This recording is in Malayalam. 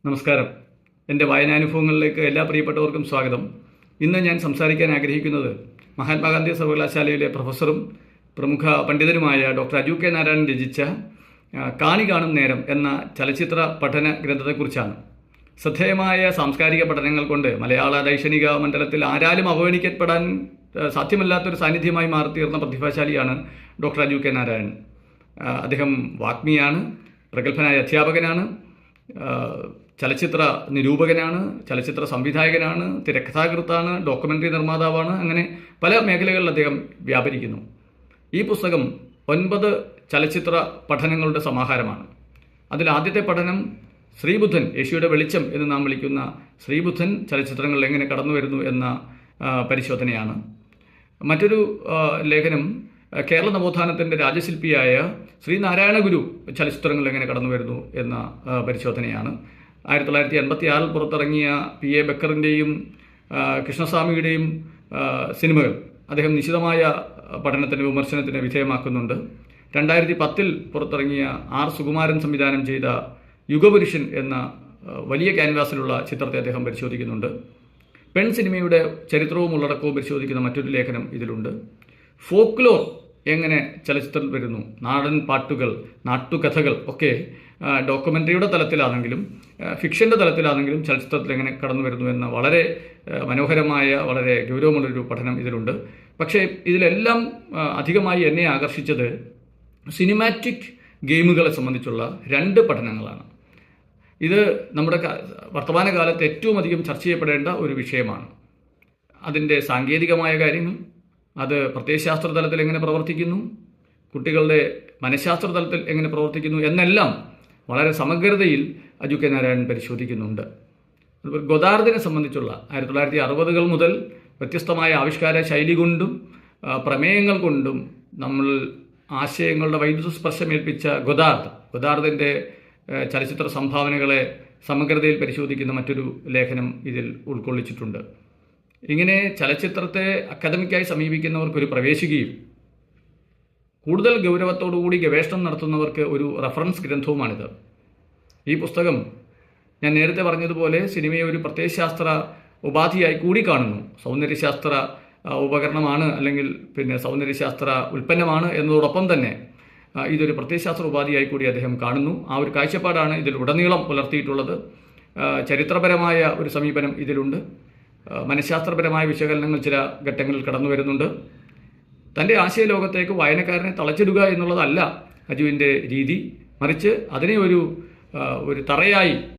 നമസ്കാരം. എൻ്റെ വായനാനുഭവങ്ങളിലേക്ക് എല്ലാ പ്രിയപ്പെട്ടവർക്കും സ്വാഗതം. ഇന്ന് ഞാൻ സംസാരിക്കാൻ ആഗ്രഹിക്കുന്നത് മഹാത്മാഗാന്ധി സർവകലാശാലയിലെ പ്രൊഫസറും പ്രമുഖ പണ്ഡിതനുമായ ഡോക്ടർ അജു കെ നാരായണൻ രചിച്ച കാണി കാണും നേരം എന്ന ചലച്ചിത്ര പഠന ഗ്രന്ഥത്തെക്കുറിച്ചാണ്. ശ്രദ്ധേയമായ സാംസ്കാരിക പഠനങ്ങൾ കൊണ്ട് മലയാള ദൈക്ഷണിക മണ്ഡലത്തിൽ ആരാലും അവഗണിക്കപ്പെടാൻ സാധ്യമല്ലാത്തൊരു സാന്നിധ്യമായി മാറിത്തീർന്ന പ്രതിഭാശാലിയാണ് ഡോക്ടർ അജു കെ നാരായണൻ. അദ്ദേഹം വാഗ്മിയാണ്, പ്രഗത്ഭനായ അധ്യാപകനാണ്, ചലച്ചിത്ര നിരൂപകനാണ്, ചലച്ചിത്ര സംവിധായകനാണ്, തിരക്കഥാകൃത്താണ്, ഡോക്യുമെൻ്ററി നിർമ്മാതാവാണ്. അങ്ങനെ പല മേഖലകളിൽ അദ്ദേഹം വ്യാപരിക്കുന്നു. ഈ പുസ്തകം 9 ചലച്ചിത്ര പഠനങ്ങളുടെ സമാഹാരമാണ്. അതിൽ ആദ്യത്തെ പഠനം ശ്രീബുദ്ധൻ, യേശുയുടെ വെളിച്ചം എന്ന് നാം വിളിക്കുന്ന ശ്രീബുദ്ധൻ ചലച്ചിത്രങ്ങളിൽ എങ്ങനെ കടന്നു വരുന്നു എന്ന പരിശോധനയാണ്. മറ്റൊരു ലേഖനം കേരള നവോത്ഥാനത്തിൻ്റെ രാജശില്പിയായ ശ്രീനാരായണ ഗുരു ചലച്ചിത്രങ്ങളിൽ എങ്ങനെ കടന്നു വരുന്നു എന്ന പരിശോധനയാണ്. 1986 പുറത്തിറങ്ങിയ P.A. ബക്കറിൻ്റെയും കൃഷ്ണസ്വാമിയുടെയും സിനിമകൾ അദ്ദേഹം നിശിതമായ പഠനത്തിന് വിമർശനത്തിന് വിധേയമാക്കുന്നുണ്ട്. 2010 പുറത്തിറങ്ങിയ R. സുകുമാരൻ സംവിധാനം ചെയ്ത യുഗപുരുഷൻ എന്ന വലിയ ക്യാൻവാസിലുള്ള ചിത്രത്തെ അദ്ദേഹം പരിശോധിക്കുന്നുണ്ട്. പെൺ സിനിമയുടെ ചരിത്രവും ഉള്ളടക്കവും പരിശോധിക്കുന്ന മറ്റൊരു ലേഖനം ഇതിലുണ്ട്. ഫോക്ലോർ എങ്ങനെ ചലച്ചിത്രത്തിൽ വരുന്നു, നാടൻ പാട്ടുകൾ, നാട്ടുകഥകൾ ഒക്കെ ഡോക്യുമെൻ്ററിയുടെ തലത്തിലാണെങ്കിലും ഫിക്ഷൻ്റെ തലത്തിലാണെങ്കിലും ചലച്ചിത്രത്തിൽ എങ്ങനെ കടന്നു വരുന്നു എന്ന വളരെ മനോഹരമായ, വളരെ ഗൗരവമുള്ളൊരു പഠനം ഇതിലുണ്ട്. പക്ഷേ ഇതിലെല്ലാം അധികമായി എന്നെ ആകർഷിച്ചത് സിനിമാറ്റിക് ഗെയിമുകളെ സംബന്ധിച്ചുള്ള 2 പഠനങ്ങളാണ്. ഇത് നമ്മുടെ വർത്തമാന കാലത്ത് ഏറ്റവും അധികം ചർച്ച ചെയ്യപ്പെടേണ്ട ഒരു വിഷയമാണ്. അതിൻ്റെ സാങ്കേതികമായ കാര്യങ്ങൾ, അത് പ്രത്യയശാസ്ത്ര തലത്തിൽ എങ്ങനെ പ്രവർത്തിക്കുന്നു, കുട്ടികളുടെ മനഃശാസ്ത്ര തലത്തിൽ എങ്ങനെ പ്രവർത്തിക്കുന്നു എന്നെല്ലാം വളരെ സമഗ്രതയിൽ അജു കെ നാരായണൻ പരിശോധിക്കുന്നുണ്ട്. ഗൊദാർദിനെ സംബന്ധിച്ചുള്ള 1960-കൾ മുതൽ വ്യത്യസ്തമായ ആവിഷ്കാര ശൈലി കൊണ്ടും പ്രമേയങ്ങൾ കൊണ്ടും നമ്മൾ ആശയങ്ങളുടെ വൈദ്യുത സ്പർശമേൽപ്പിച്ച ഗൊദാർദിൻ്റെ ചലച്ചിത്ര സംഭാവനകളെ സമഗ്രതയിൽ പരിശോധിക്കുന്ന മറ്റൊരു ലേഖനം ഇതിൽ ഉൾക്കൊള്ളിച്ചിട്ടുണ്ട്. ഇങ്ങനെ ചലച്ചിത്രത്തെ അക്കാദമിക്കായി സമീപിക്കുന്നവർക്കൊരു പ്രവേശികയും കൂടുതൽ ഗൗരവത്തോടുകൂടി ഗവേഷണം നടത്തുന്നവർക്ക് ഒരു റഫറൻസ് ഗ്രന്ഥവുമാണിത്. ഈ പുസ്തകം ഞാൻ നേരത്തെ പറഞ്ഞതുപോലെ സിനിമയെ ഒരു പ്രത്യയശാസ്ത്ര ഉപാധിയായി കൂടി കാണുന്നു. സൗന്ദര്യശാസ്ത്ര ഉപകരണമാണ്, അല്ലെങ്കിൽ സൗന്ദര്യശാസ്ത്ര ഉൽപ്പന്നമാണ് എന്നതോടൊപ്പം തന്നെ ഇതൊരു പ്രത്യയശാസ്ത്ര ഉപാധിയായി കൂടി അദ്ദേഹം കാണുന്നു. ആ ഒരു കാഴ്ചപ്പാടാണ് ഇതിൽ ഉടനീളം പുലർത്തിയിട്ടുള്ളത്. ചരിത്രപരമായ ഒരു സമീപനം ഇതിലുണ്ട്. മനഃശാസ്ത്രപരമായ വിശകലനങ്ങൾ ചില ഘട്ടങ്ങളിൽ കടന്നു വരുന്നുണ്ട്. തൻ്റെ ആശയലോകത്തേക്ക് വായനക്കാരനെ തളച്ചിടുക എന്നുള്ളതല്ല അജുവിൻ്റെ രീതി, മറിച്ച് അതിനെ ഒരു തറയായി